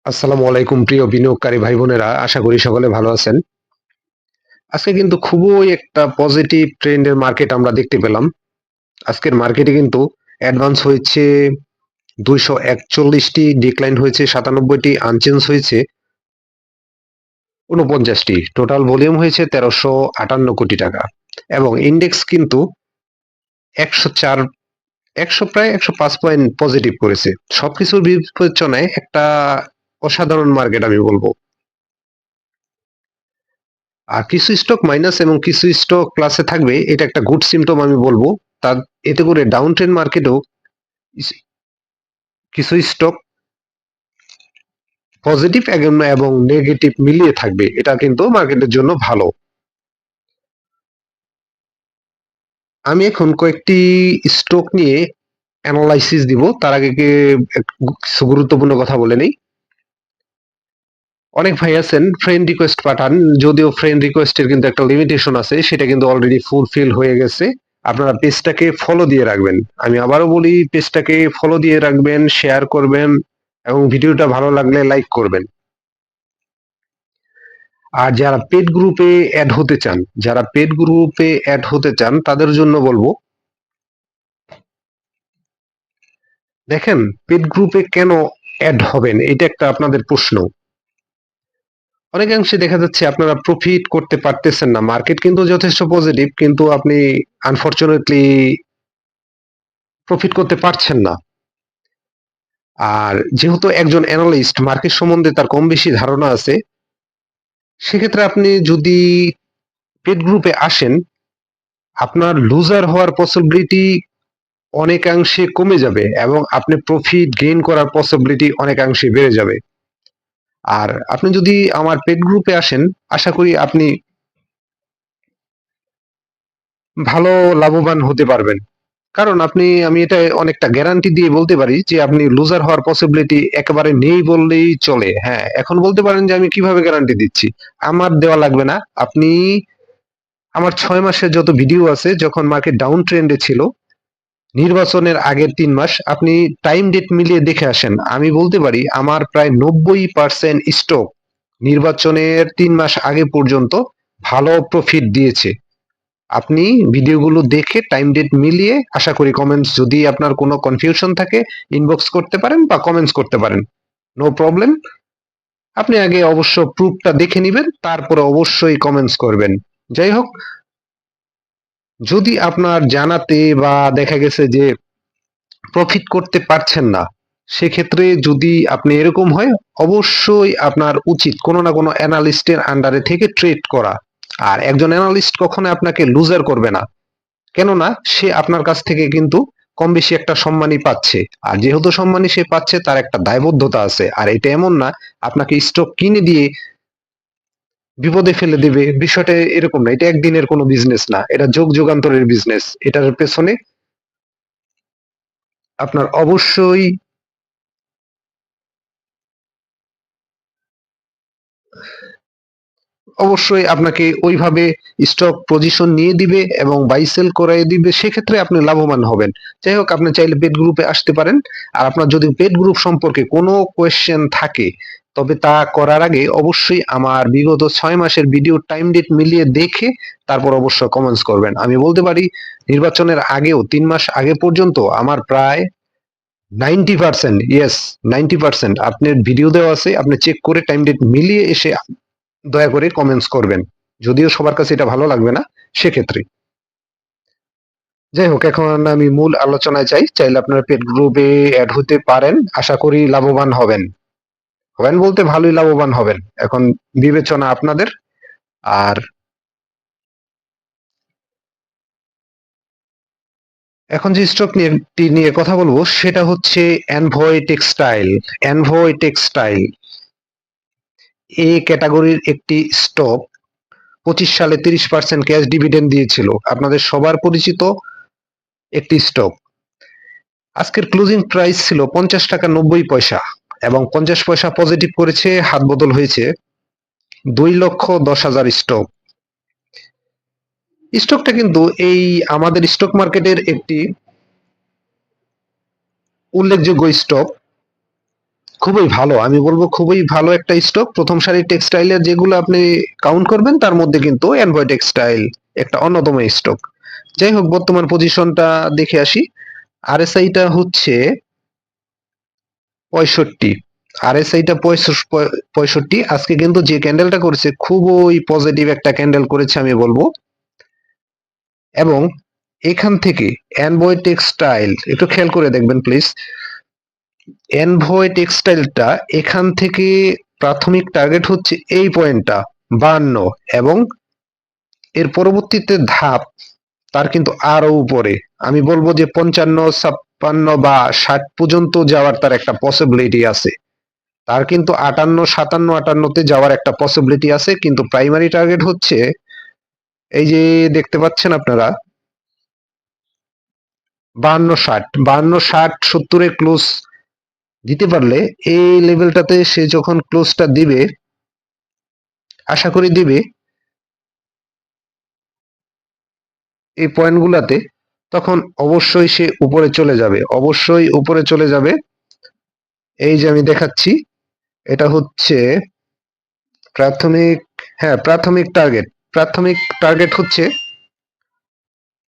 আসসালামু আলাইকুম প্রিয় বিনিয়োগকারী ভাই বোনেরা, আশা করি সকলে ভালো আছেন। আজকে কিন্তু খুবই একটা পজিটিভ ট্রেন্ডের মার্কেট আমরা দেখতে পেলাম। আজকের মার্কেটে কিন্তু অ্যাডভান্স হয়েছে 241টি, ডিক্লাইন হয়েছে 97টি, আনচেঞ্জ হয়েছে 49টি। টোটাল ভলিউম হয়েছে 1358 কোটি টাকা এবং ইন্ডেক্স কিন্তু 104 প্রায় 105 পয়েন্ট পজিটিভ করেছে। সবকিছুর বিবেচনায় একটা অসাধারণ মার্কেট আমি বলবো। আর কিছু স্টক মাইনাস এবং কিছু স্টক প্লাসে থাকবে, এটা একটা গুড সিমটম আমি বলবো। তার এতে করে ডাউন ট্রেন্ড মার্কেটেও কিছু স্টক পজিটিভ এবং নেগেটিভ মিলিয়ে থাকবে, এটা কিন্তু মার্কেটের জন্য ভালো। আমি এখন কয়েকটি স্টক নিয়ে অ্যানালাইসিস দিব, তার আগে কিছু গুরুত্বপূর্ণ কথা বলে নেই। অনেক ভাই আছেন ফ্রেন্ড রিকোয়েস্ট পাঠান, যদিও ফ্রেন্ড রিকোয়েস্টের কিন্তু একটা লিমিটেশন আছে, সেটা কিন্তু অলরেডি ফুলফিল হয়ে গেছে। আপনারা পেজটাকে ফলো দিয়ে রাখবেন। আমি আবারও বলি, পেজটাকে ফলো দিয়ে রাখবেন, শেয়ার করবেন এবং ভিডিওটা ভালো লাগলে লাইক করবেন। আর যারা পেড গ্রুপে অ্যাড হতে চান, তাদের জন্য বলবো, দেখেন, পেড গ্রুপে কেন অ্যাড হবেন, এটা একটা আপনাদের প্রশ্ন। অনেকাংশে দেখা যাচ্ছে আপনারা প্রফিট করতে পারতেছেন না। মার্কেট কিন্তু যথেষ্ট পজিটিভ, কিন্তু আপনি আনফরচুনেটলি প্রফিট করতে পারছেন না। আর যেহেতু একজন অ্যানালিস্ট, মার্কেট সম্বন্ধে তার কম বেশি ধারণা আছে, সেক্ষেত্রে আপনি যদি পেড গ্রুপে আসেন, আপনার লুজার হওয়ার পসিবিলিটি অনেকাংশে কমে যাবে এবং আপনি প্রফিট গেইন করার পসিবিলিটি অনেকাংশে বেড়ে যাবে। আর আপনি যদি আমার পেড গ্রুপে আসেন, আশা করি আপনি ভালো লাভবান হতে পারবেন। কারণ আমি এটা অনেকটা গ্যারান্টি দিয়ে বলতে পারি যে আপনি লুজার হওয়ার পসিবিলিটি একেবারে নেই বললেই চলে। হ্যাঁ, এখন বলতে পারেন যে আমি কিভাবে গ্যারান্টি দিচ্ছি। আমার দেওয়া লাগবে না। আপনি আমার 6 মাসের যত ভিডিও আছে, যখন মার্কেট ডাউন ট্রেন্ডে ছিল, নির্বাচনের আগের 3 মাস আপনি টাইম ডেট মিলিয়ে দেখে আসেন। আমি বলতে পারি আমার প্রায় 90% স্টক নির্বাচনের 3 মাস আগে পর্যন্ত ভালো প্রফিট দিয়েছে। আপনি ভিডিওগুলো দেখে টাইম ডেট মিলিয়ে, আশা করি কমেন্টস, যদি আপনার কোনো কনফিউশন থাকে ইনবক্স করতে পারেন বা কমেন্টস করতে পারেন, নো প্রবলেম। আপনি আগে অবশ্য প্রুফটা দেখে নিবেন, তারপরে অবশ্যই কমেন্টস করবেন। যাই হোক, যদি আপনার জানাতে বা দেখা গেছে যে প্রফিট করতে পারছেন না, সেক্ষেত্রে যদি আপনি এরকম হয়, অবশ্যই আপনার উচিত কোনো না কোনো অ্যানালিস্টের আন্ডারে থেকে ট্রেড করা। আর একজন অ্যানালিস্ট কখনো আপনাকে লুজার করবে না, কেননা সে আপনার কাছ থেকে কিন্তু কম বেশি একটা সম্মানই পাচ্ছে। আর যেহেতু সম্মানই সে পাচ্ছে, তার একটা দায়বদ্ধতা আছে। আর এটা এমন না আপনাকে স্টক কিনে দিয়ে বিপদে ফেলে দিবে, বিষয়টা এরকম না। এটা একদিনের কোনো বিজনেস না, এটা যুগ যুগান্তরের বিজনেস। এটার পেছনে আপনার অবশ্যই আপনাকে ওইভাবে স্টক পজিশন নিয়ে দিবে এবং বাই সেল করাই দিবে, সেক্ষেত্রে আপনি লাভবান হবেন। যাই হোক, আপনি চাইলে পেড গ্রুপে আসতে পারেন। আর আপনার যদি পেড গ্রুপ সম্পর্কে কোনো কোয়েশ্চেন থাকে, তবে তা করার আগে অবশ্যই আমার বিগত 6 মাসের ভিডিও টাইম ডেট মিলিয়ে দেখে তারপর অবশ্য কমেন্টস করবেন। আমি বলতে পারি, নির্বাচনের আগেও 3 মাস আগে পর্যন্ত আমার প্রায় 90%, ইয়েস, 90% আপনার ভিডিও দেওয়া আছে, আপনি চেক করে টাইম ডেট মিলিয়ে এসে দয়া করে কমেন্টস করবেন। যদিও সবার কাছে এটা ভালো লাগবে না সেক্ষেত্রে। যাই হোক, এখন আমি মূল আলোচনায় যাই। চাইলে আপনারা পেড গ্রুপে অ্যাড হতে পারেন, আশা করি লাভবান হবেন। হবেন বলতে ভালোই লাভবান হবেন, এখন বিবেচনা আপনাদের। আর এখন যে স্টক নিয়ে কথা বলবো, সেটা হচ্ছে অ্যানভয় টেক্সটাইল। অ্যানভয় টেক্সটাইল এ ক্যাটাগরির একটি স্টক। 25 সালে 30% ক্যাশ ডিভিডেন্ড দিয়েছিল, আপনাদের সবার পরিচিত একটি স্টক। আজকের ক্লোজিং প্রাইস ছিল 50 টাকা 90 পয়সা এবং 50 পয়সা পজিটিভ করেছে, হাত বদল হয়েছে 2,10,000 স্টক। স্টকটা কিন্তু এই আমাদের স্টক মার্কেটের একটি উল্লেখযোগ্য স্টক। খুবই ভালো, আমি বলবো খুবই ভালো একটা স্টক। প্রথম সারির টেক্সটাইলের যেগুলো আপনি কাউন্ট করবেন তার মধ্যে কিন্তু এনভয় টেক্সটাইল একটা অন্যতম স্টক। যাই হোক, বর্তমান পজিশনটা দেখে আসি। আরএসআইটা হচ্ছে 65, আরএসআইটা 65। আজকে কিন্তু যে ক্যান্ডেলটা করেছে খুবই পজিটিভ একটা ক্যান্ডেল করেছে আমি বলবো। এবং এখান থেকে এনভয় টেক্সটাইল একটু খেয়াল করে দেখবেন প্লিজ। এনভয় টেক্সটাইলটা এখান থেকে প্রাথমিক টার্গেট হচ্ছে এই পয়েন্টটা 52, এবং এর পরবর্তীতে ধাপ তার কিন্তু আরো উপরে। আমি বলবো যে 55, 56 বা 60 পর্যন্ত যাওয়ার তার একটা পসিবিলিটি আছে। তার কিন্তু 58, 57, 58 তে যাওয়ার একটা পসিবিলিটি আছে, কিন্তু প্রাইমারি টার্গেট হচ্ছে এই যে দেখতে পাচ্ছেন আপনারা 52, 60, 52, 60, 70 ক্লোজ দিতে পারলে এই লেভেলটাতে সে যখন ক্লোজটা দিবে, আশা করি দিবে এই পয়েন্টগুলাতে, তখন অবশ্যই সে উপরে চলে যাবে, অবশ্যই উপরে চলে যাবে। এই যে আমি দেখাচ্ছি, এটা হচ্ছে প্রাথমিক, হ্যাঁ প্রাথমিক টার্গেট হচ্ছে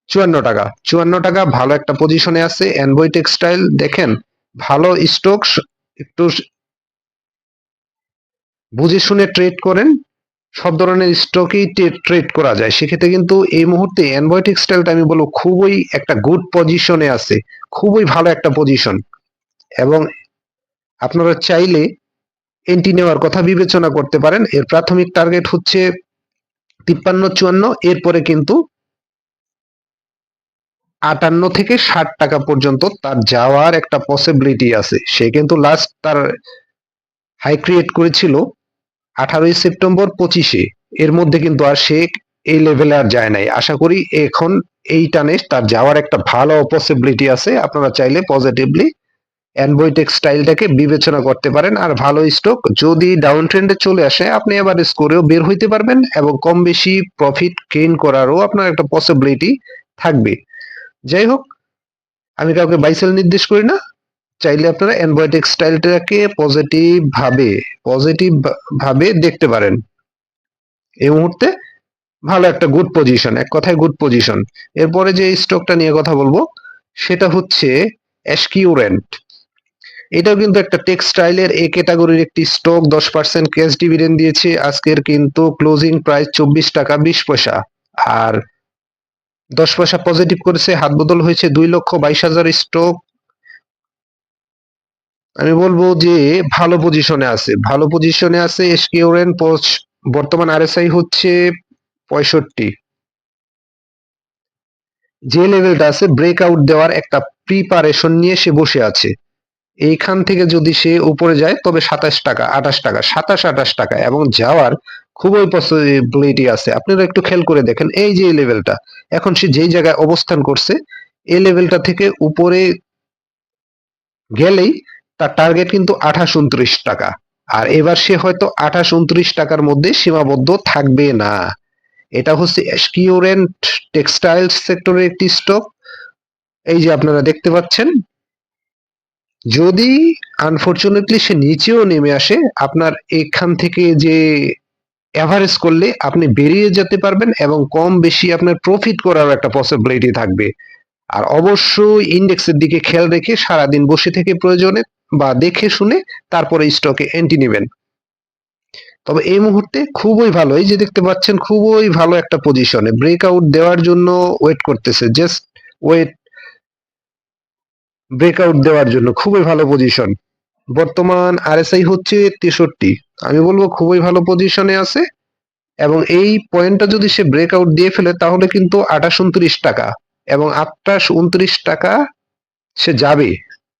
54 টাকা। 54 টাকা ভালো একটা পজিশনে আছে এনভয় টেক্সটাইল। দেখেন, ভালো স্টক, একটু বুঝে শুনে ট্রেড করেন। সব ধরনের স্টকই ট্রেড করা যায়, সেক্ষেত্রে কিন্তু এই মুহূর্তে এনভয় টেক্সটাইলটা আমি বলবো খুবই একটা গুড পজিশনে আছে, খুবই ভালো একটা পজিশন। এবং আপনারা চাইলে এন্ট্রি নেওয়ার কথা বিবেচনা করতে পারেন। এর প্রাথমিক টার্গেট হচ্ছে 53, 54, এরপরে কিন্তু 58 থেকে 60 টাকা পর্যন্ত তার যাওয়ার একটা পসিবিলিটি আছে। সে কিন্তু লাস্ট তার হাই ক্রিয়েট করেছিল 18 সেপ্টেম্বর, 25-এ। এর মধ্যে কিন্তু আর সে এই লেভেলে আর যায় নাই। আশা করি এখন এই টানে তার যাওয়ার একটা ভালো পসিবিলিটি আছে। আপনারা চাইলে পজিটিভলি এনভয় টেক্সটাইলটাকে বিবেচনা করতে পারেন। আর ভালো স্টক যদি ডাউন ট্রেন্ডে চলে আসে, আপনি আবার স্কোরেও বের হইতে পারবেন এবং কম বেশি প্রফিট গেইন করারও আপনার একটা পসিবিলিটি থাকবে। যাই হোক, আমি কাউকে বাই সেল নির্দেশ করি না। চাইলে আপনারা এনভয় টেক্সটাইলটাকে পজিটিভ ভাবে দেখতে পারেন। এই মুহূর্তে ভালো একটা গুড পজিশন, এক কথায় গুড পজিশন। এরপরে যে স্টকটা নিয়ে কথা বলবো সেটা হচ্ছে এসকিউরেন্ট। এটাও কিন্তু একটা টেক্সটাইলের এ ক্যাটাগরির একটি স্টক। 10% ক্যাশ ডিভিডেন্ড দিয়েছে। আজকের কিন্তু ক্লোজিং প্রাইস 24 টাকা 20 পয়সা। আর 10 পয়সা পজিটিভ করেছে, হাত বদল হয়েছে 2,22,000 স্টক। আমি বলবো যে ভালো পজিশনে আছে, ভালো পজিশনে আছে এসকিউরেন্ট। বর্তমান আরএসআই হচ্ছে 65। যে লেভেলটা আছে ব্রেকআউট দেওয়ার একটা প্রিপারেশন নিয়ে সে বসে আছে। এইখান থেকে যদি সে উপরে যায় তবে 27 টাকা, 28 টাকা, 27, 28 টাকা এবং যাওয়ার খুবই পসিবিলিটি আছে। আপনারা একটু খেয়াল করে দেখেন, এই যে লেভেলটা এখন সে যেই জায়গায় অবস্থান করছে, এই লেভেলটা থেকে উপরে গেলেই তার টার্গেট কিন্তু 28, 29 টাকা। আর এবার সে হয়তো 28, 29 টাকার মধ্যে সীমাবদ্ধ থাকবে না। এটা হচ্ছে এসকিউরেন্ট টেক্সটাইল সেক্টরের একটি স্টক। এই যে আপনারা দেখতে পাচ্ছেন, যদি আনফরচুনেটলি সে নিচেও নেমে আসে, আপনার এখান থেকে যে এভারেজ করলে আপনি বেরিয়ে যেতে পারবেন এবং কম বেশি আপনার প্রফিট করার একটা পসিবিলিটি থাকবে। আর অবশ্যই ইন্ডেক্সের দিকে খেয়াল রেখে সারাদিন বসে থেকে প্রয়োজনে বা দেখে শুনে তারপরে স্টকে এন্ট্রি নেবেন। তবে এই মুহূর্তে খুবই ভালো, এই যে দেখতে পাচ্ছেন খুবই ভালো একটা পজিশনে ব্রেকআউট দেওয়ার জন্য ওয়েট করতেছে। জাস্ট ওয়েট, ব্রেকআউট দেওয়ার জন্য খুবই ভালো পজিশন। বর্তমান আরএসআই হচ্ছে 63। আমি বলবো খুবই ভালো পজিশনে আছে এবং এই পয়েন্টটা যদি সে ব্রেকআউট দিয়ে ফেলে তাহলে কিন্তু 28, 29 টাকা এবং 28, 29 টাকা সে যাবে,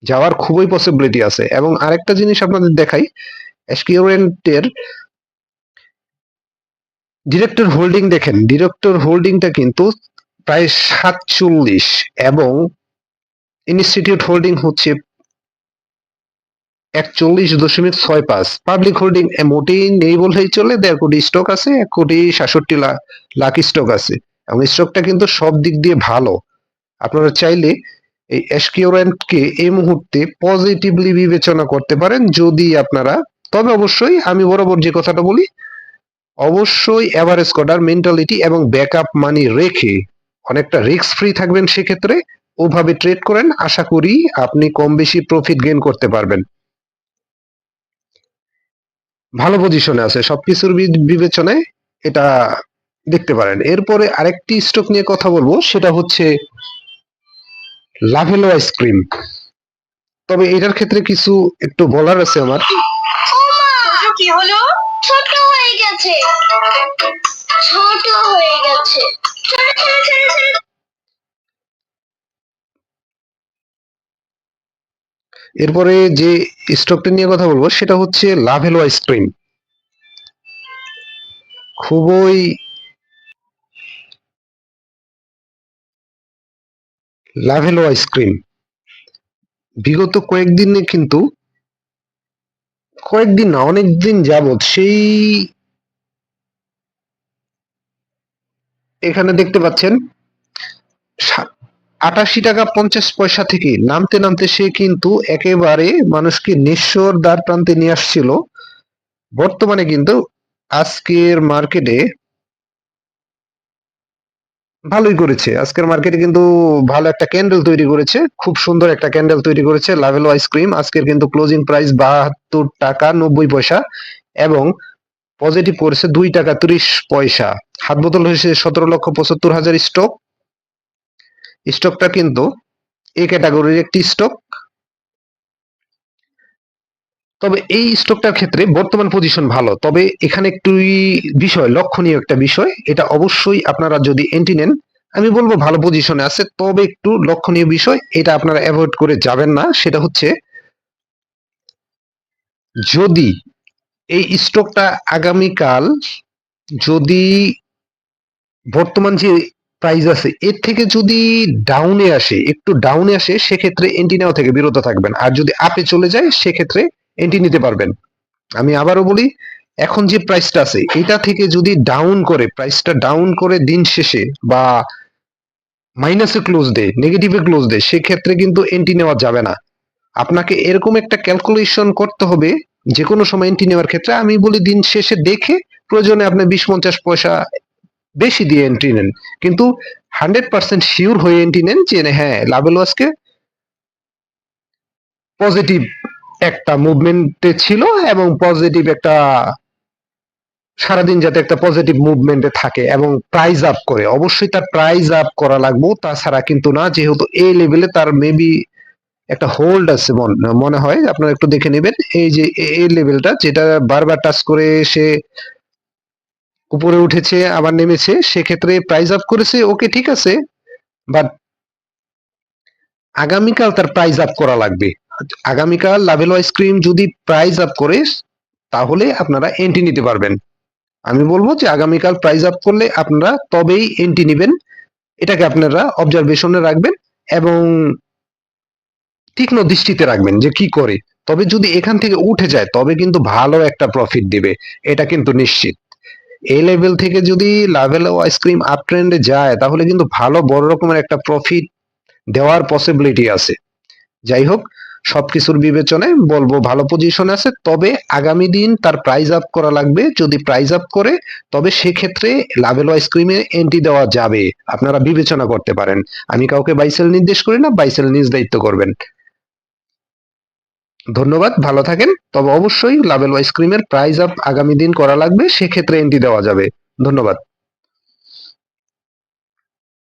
যাওয়ার খুবই পসিবিলিটি আছে। এবং আরেকটা জিনিস আপনাদের দেখাই, এসকিউরেন্টের ডিরেক্টর হোল্ডিং দেখেন, ডিরেক্টর হোল্ডিংটা কিন্তু প্রায় 47 এবং ইনস্টিটিউট হোল্ডিং হচ্ছে 41.65। পাবলিক হোল্ডিং মোটেই নেই বললেই চলে। 1.5 কোটি স্টক আছে, 1,67,00,000 স্টক আছে এবং স্টকটা কিন্তু সব দিক দিয়ে ভালো। আপনারা চাইলে এই অ্যাসকিউরেন্টকে এই মুহূর্তে পজিটিভলি বিবেচনা করতে পারেন যদি আপনারা, তবে অবশ্যই আমি বরাবর যে কথাটা বলি, অবশ্যই এভারেজ করার মেন্টালিটি এবং ব্যাকআপ মানি রেখে অনেকটা রিস্ক ফ্রি থাকবেন। সেক্ষেত্রে ওভাবে ট্রেড করেন, আশা করি আপনি কম বেশি প্রফিট গেইন করতে পারবেন। ভালো পজিশনে আছে সবকিছুর বিবেচনায়, এটা দেখতে পারেন। এরপরে আরেকটি স্টক নিয়ে কথা বলবো, সেটা হচ্ছে লাভেলো আইসক্রিম। তবে এটার ক্ষেত্রে কিছু একটু বলার আছে আমার। কি হলো? ছোট হয়ে গেছে, ছোট হয়ে গেছে। এরপরে যে স্টকটা নিয়ে কথা বলবো সেটা হচ্ছে লাভেলো আইসক্রিম। খুবই লাভেলো আইসক্রিম বিগত কয়েকদিনে কিন্তু, কয়েকদিন না অনেকদিন যাবত সেই এখানে দেখতে পাচ্ছেন 88 টাকা 50 পয়সা থেকে নামতে নামতে সে কিন্তু একেবারে মানুষকে নিঃস্বর দ্বার প্রান্তে নিয়ে আসছিল। বর্তমানে কিন্তু আজকের মার্কেটে ভালোই করেছে। আজকের মার্কেটে কিন্তু ভালো একটা ক্যান্ডেল তৈরি করেছে, খুব সুন্দর একটা ক্যান্ডেল তৈরি করেছে লাভেলো আইসক্রিম। আজকের কিন্তু ক্লোজিং প্রাইস 72 টাকা 90 পয়সা এবং পজিটিভ করেছে 2 টাকা 30 পয়সা। হাত বদল হয়েছে 17,75,000 স্টক। স্টকটা কিন্তু এই ক্যাটাগরির একটি স্টক। তবে এই স্টকটার ক্ষেত্রে বর্তমান পজিশন ভালো, তবে এখানে একটু বিষয়, লক্ষণীয় একটা বিষয়, এটা অবশ্যই আপনারা যদি এন্ট্রি নেন, আমি বলবো ভালো পজিশনে আছে, তবে একটু লক্ষণীয় বিষয়, এটা আপনারা অ্যাভয়েড করে যাবেন না। সেটা হচ্ছে যদি এই স্টকটা আগামীকাল যদি বর্তমান যে প্রাইস আছে এর থেকে যদি ডাউনে আসে, একটু ডাউনে আসে, সেক্ষেত্রে এন্ট্রি নেওয়া থেকে বিরত থাকবেন। আর যদি আপে চলে যায় সেক্ষেত্রে এন্ট্রি নিতে পারবেন। আমি আবারও বলি, এখন যে প্রাইসটা আছে এটা থেকে যদি ডাউন করে, প্রাইসটা ডাউন করে দিন শেষে বা মাইনাসে ক্লোজ দেয়, নেগেটিভে ক্লোজ দেয়, সেক্ষেত্রে কিন্তু এন্ট্রি নেওয়া যাবে না। আপনাকে এরকম একটা ক্যালকুলেশন করতে হবে যে কোনো সময় এন্ট্রি নেওয়ার ক্ষেত্রে। আমি বলি দিন শেষে দেখে প্রয়োজনে আপনি 20-50 পয়সা বেশি দিয়ে এন্ট্রি নেন, কিন্তু 100% শিওর হয়ে এন্ট্রি নেন যে হ্যাঁ লাভেলো আজকে পজিটিভ একটা মুভমেন্টে ছিল এবং পজিটিভ একটা সারাদিন যাতে একটা পজিটিভ মুভমেন্টে থাকে এবং প্রাইস আপ করে, অবশ্যই তার প্রাইস আপ করা লাগবে, তাছাড়া কিন্তু না। যেহেতু এই লেভেলে তার মেবি একটা হোল্ড আছে মনে হয়, আপনারা একটু দেখে নেবেন। এই যে এই লেভেলটা যেটা বারবার টাচ করে সে উপরে উঠেছে আবার নেমেছে, সেক্ষেত্রে প্রাইস আপ করেছে, ওকে ঠিক আছে, বাট আগামীকাল তার প্রাইস আপ করা লাগবে। আগামীকাল লাভেলো আইসক্রিম যদি প্রাইস আপ করে তাহলে আপনারা এন্ট্রি নিতে পারবেন। আমি বলবো যে আগামীকাল প্রাইস আপ করলে আপনারা তবেই এন্ট্রি নিবেন, এটাকে আপনারা অবজারভেশনে রাখবেন এবং তীক্ষ্ণ দৃষ্টিতে রাখবেন যে কি করে। তবে যদি এখান থেকে উঠে যায় তবে কিন্তু ভালো একটা প্রফিট দিবে, এটা কিন্তু নিশ্চিত। এই লেভেল থেকে যদি লাভেলো আইসক্রিম আপ ট্রেন্ডে যায় তাহলে কিন্তু ভালো বড় রকমের একটা প্রফিট দেওয়ার পসিবিলিটি আছে। যাই হোক, সবকিছুর বিবেচনায় বলবো ভালো পজিশন আছে, তবে আগামী দিন তার প্রাইস আপ করা লাগবে। যদি প্রাইস আপ করে তবে সেক্ষেত্রে লাভেলো আইসক্রিমে এন্ট্রি দেওয়া যাবে, আপনারা বিবেচনা করতে পারেন। আমি কাউকে বাইসেল নির্দেশ করি না, বাইসেল নিজ দায়িত্ব করবেন। ধন্যবাদ, ভালো থাকেন। তবে অবশ্যই লাভেলো আইসক্রিমের প্রাইস আপ আগামী দিন করা লাগবে, সেক্ষেত্রে এন্ট্রি দেওয়া যাবে। ধন্যবাদ।